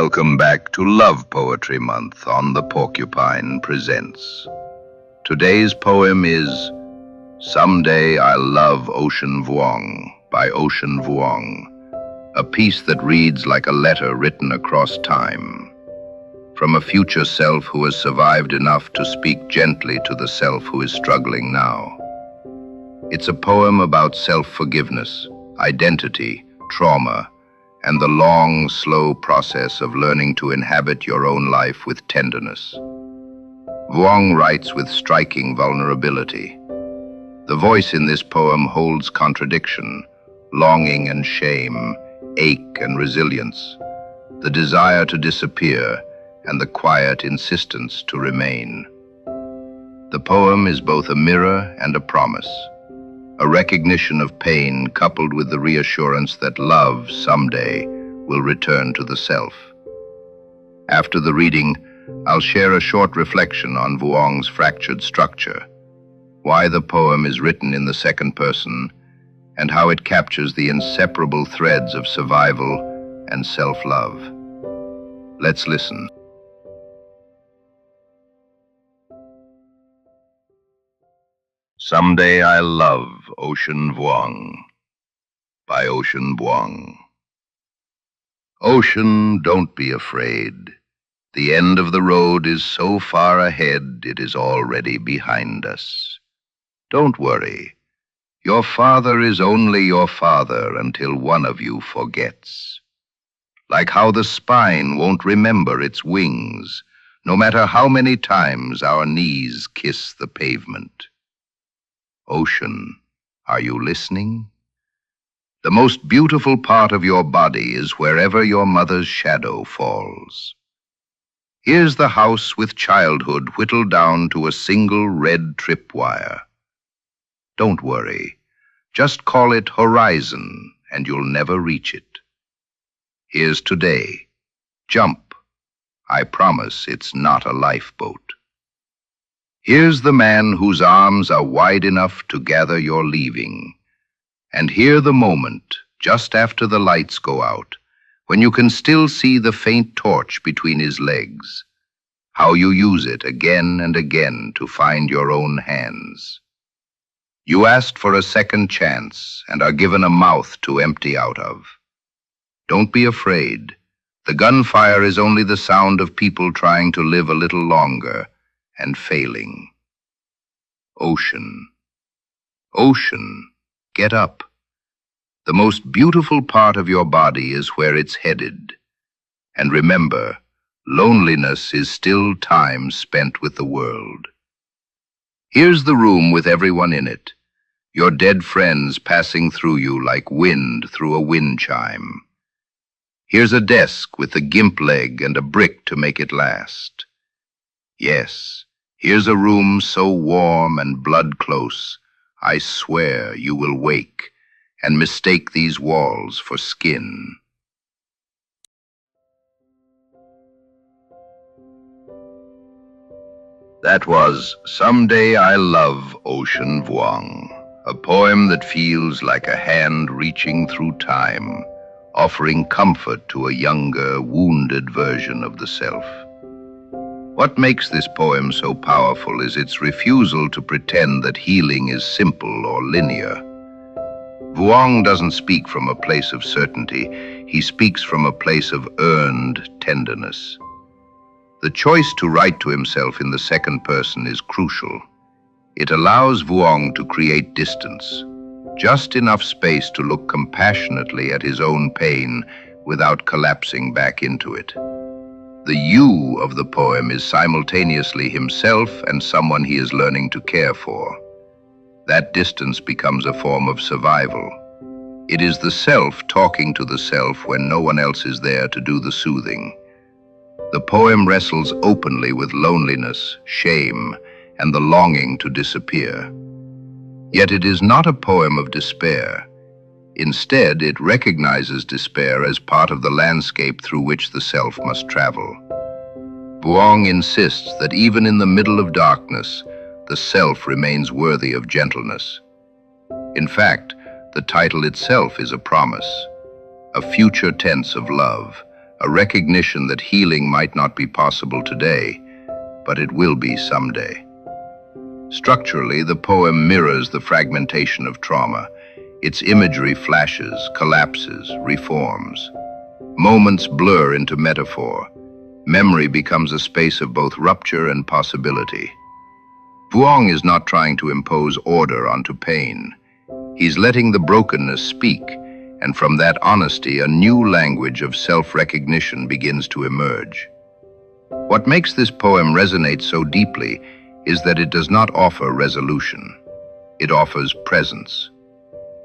Welcome back to Love Poetry Month on the Porcupine Presents. Today's poem is Someday I'll Love Ocean Vuong by Ocean Vuong, a piece that reads like a letter written across time, from a future self who has survived enough to speak gently to the self who is struggling now. It's a poem about self-forgiveness, identity, trauma, and the long, slow process of learning to inhabit your own life with tenderness. Vuong writes with striking vulnerability. The voice in this poem holds contradiction, longing and shame, ache and resilience, the desire to disappear, and the quiet insistence to remain. The poem is both a mirror and a promise, a recognition of pain coupled with the reassurance that love someday will return to the self. After the reading, I'll share a short reflection on Vuong's fractured structure, why the poem is written in the second person, and how it captures the inseparable threads of survival and self-love. Let's listen. Someday I'll Love Ocean Vuong by Ocean Vuong. Ocean, don't be afraid. The end of the road is so far ahead, it is already behind us. Don't worry. Your father is only your father until one of you forgets. Like how the spine won't remember its wings, no matter how many times our knees kiss the pavement. Ocean, are you listening? The most beautiful part of your body is wherever your mother's shadow falls. Here's the house with childhood whittled down to a single red tripwire. Don't worry. Just call it horizon, and you'll never reach it. Here's today. Jump. I promise it's not a lifeboat. Here's the man whose arms are wide enough to gather your leaving. And hear the moment, just after the lights go out, when you can still see the faint torch between his legs. How you use it again and again to find your own hands. You asked for a second chance and are given a mouth to empty out of. Don't be afraid. The gunfire is only the sound of people trying to live a little longer and failing. Ocean. Ocean, get up. The most beautiful part of your body is where it's headed. And remember, loneliness is still time spent with the world. Here's the room with everyone in it, your dead friends passing through you like wind through a wind chime. Here's a desk with a gimp leg and a brick to make it last. Yes, here's a room so warm and blood close, I swear you will wake and mistake these walls for skin. That was Someday I'll Love Ocean Vuong, a poem that feels like a hand reaching through time, offering comfort to a younger, wounded version of the self. What makes this poem so powerful is its refusal to pretend that healing is simple or linear. Vuong doesn't speak from a place of certainty, he speaks from a place of earned tenderness. The choice to write to himself in the second person is crucial. It allows Vuong to create distance, just enough space to look compassionately at his own pain without collapsing back into it. The you of the poem is simultaneously himself and someone he is learning to care for. That distance becomes a form of survival. It is the self talking to the self when no one else is there to do the soothing. The poem wrestles openly with loneliness, shame, and the longing to disappear. Yet it is not a poem of despair. Instead, it recognizes despair as part of the landscape through which the self must travel. Vuong insists that even in the middle of darkness, the self remains worthy of gentleness. In fact, the title itself is a promise, a future tense of love, a recognition that healing might not be possible today, but it will be someday. Structurally, the poem mirrors the fragmentation of trauma. Its imagery flashes, collapses, reforms. Moments blur into metaphor. Memory becomes a space of both rupture and possibility. Vuong is not trying to impose order onto pain. He's letting the brokenness speak, and from that honesty, a new language of self-recognition begins to emerge. What makes this poem resonate so deeply is that it does not offer resolution. It offers presence.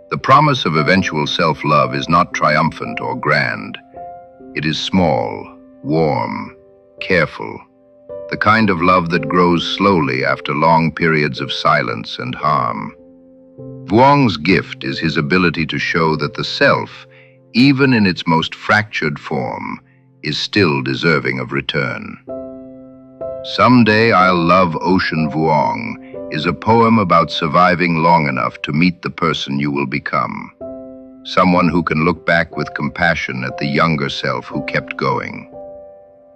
The promise of eventual self-love is not triumphant or grand. It is small, warm, careful, the kind of love that grows slowly after long periods of silence and harm. Vuong's gift is his ability to show that the self, even in its most fractured form, is still deserving of return. Someday I'll Love Ocean Vuong is a poem about surviving long enough to meet the person you will become. Someone who can look back with compassion at the younger self who kept going.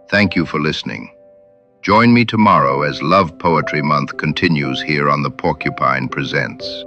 Thank you for listening. Join me tomorrow as Love Poetry Month continues here on the Porcupine Presents.